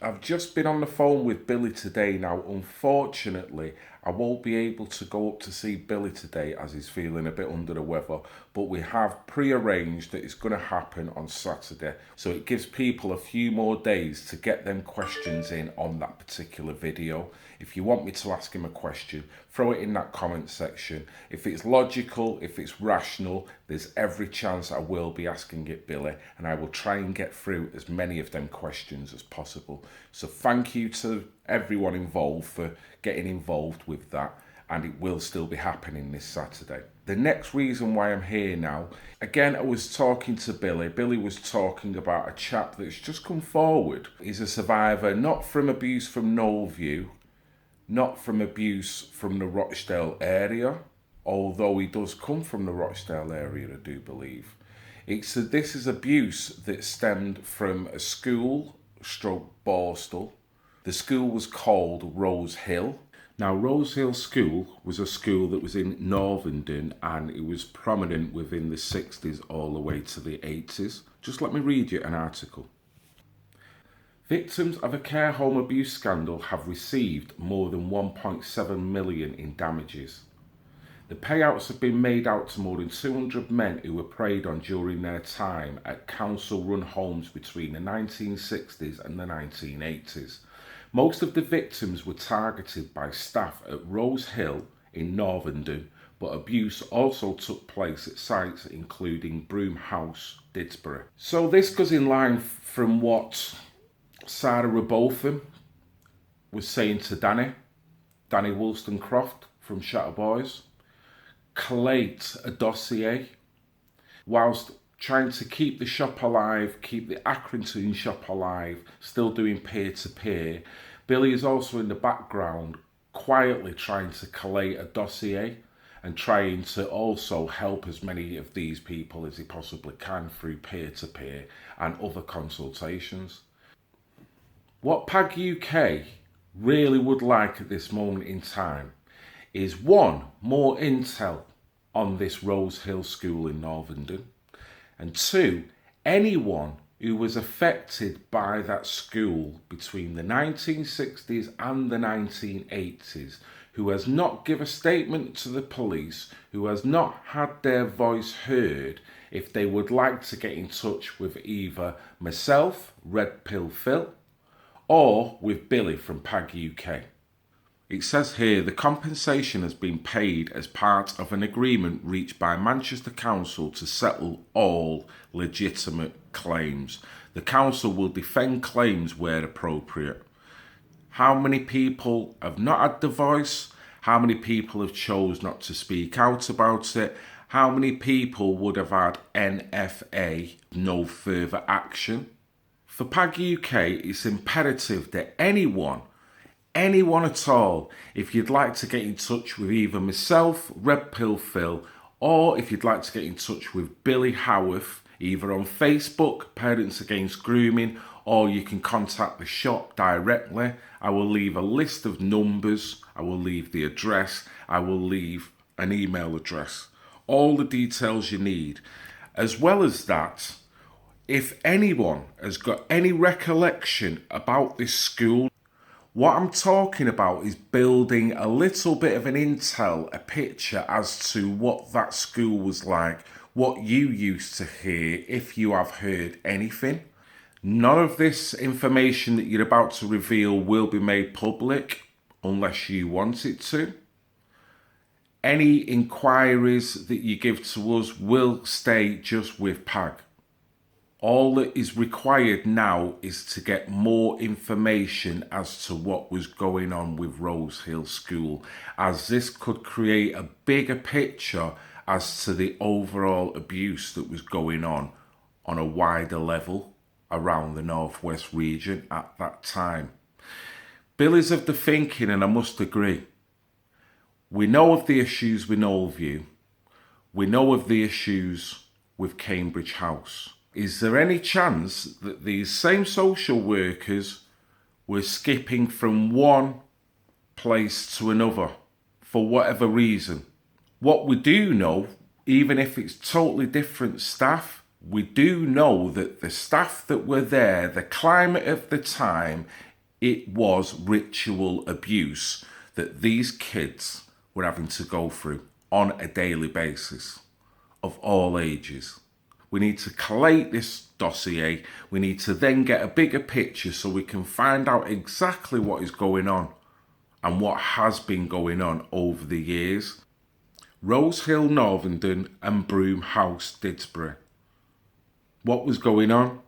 I've just been on the phone with Billy today. Now, unfortunately, I won't be able to go up to see Billy today as he's feeling a bit under the weather, but we have pre-arranged that it's going to happen on Saturday. So it gives people a few more days to get them questions in on that particular video. If you want me to ask him a question, throw it in that comment section. If it's logical, if it's rational, there's every chance I will be asking it Billy, and I will try and get through as many of them questions as possible. So thank you to everyone involved for getting involved with that, and it will still be happening this Saturday. The next reason why I'm here now, again, I was talking to Billy. Billy was talking about a chap that's just come forward. He's a survivor, not from abuse from Knowlview, not from abuse from the Rochdale area, although he does come from the Rochdale area, I do believe. This is abuse that stemmed from a school stroke Borstal. The school was called Rose Hill. Now, Rose Hill School was a school that was in Northenden, and it was prominent within the 60s all the way to the 80s. Just let me read you an article. Victims of a care home abuse scandal have received more than 1.7 million in damages. The payouts have been made out to more than 200 men who were preyed on during their time at council-run homes between the 1960s and the 1980s. Most of the victims were targeted by staff at Rose Hill in Northenden, but abuse also took place at sites including Broom House, Didsbury. So this goes in line from what Sarah Rebotham was saying to Danny Wollstonecroft from Shatterboys. Collate a dossier whilst trying to keep the shop alive, keep the Accrington shop alive, still doing peer-to-peer. Billy is also in the background quietly trying to collate a dossier and trying to also help as many of these people as he possibly can through peer-to-peer and other consultations. What PAG UK really would like at this moment in time is one, more intel on this Rose Hill School in Northenden, and two, anyone who was affected by that school between the 1960s and the 1980s, who has not given a statement to the police, who has not had their voice heard, if they would like to get in touch with either myself, REDPILLPHIL, or with Billy from PAG UK. It says here the compensation has been paid as part of an agreement reached by Manchester Council to settle all legitimate claims. The council will defend claims where appropriate. How many people have not had the voice? How many people have chose not to speak out about it? How many people would have had NFA, no further action? For PAG UK, it's imperative that anyone at all, if you'd like to get in touch with either myself, REDPILLPHIL, or if you'd like to get in touch with Billy Howarth, either on Facebook, Parents Against Grooming, or you can contact the shop directly. I will leave a list of numbers, I will leave the address, I will leave an email address, all the details you need. As well as that, if anyone has got any recollection about this school, what I'm talking about is building a little bit of an intel, a picture as to what that school was like, what you used to hear, if you have heard anything. None of this information that you're about to reveal will be made public unless you want it to. Any inquiries that you give to us will stay just with PAG. All that is required now is to get more information as to what was going on with Rose Hill School, as this could create a bigger picture as to the overall abuse that was going on a wider level around the Northwest region at that time. Billy's of the thinking, and I must agree, we know of the issues with Knowlview, we know of the issues with Cambridge House. Is there any chance that these same social workers were skipping from one place to another for whatever reason? What we do know, even if it's totally different staff, we do know that the staff that were there, the climate of the time, It was ritual abuse that these kids were having to go through on a daily basis of all ages. We need to collate this dossier. We need to then get a bigger picture so we can find out exactly what is going on and what has been going on over the years. Rose Hill, Northenden and Broom House, Didsbury. What was going on?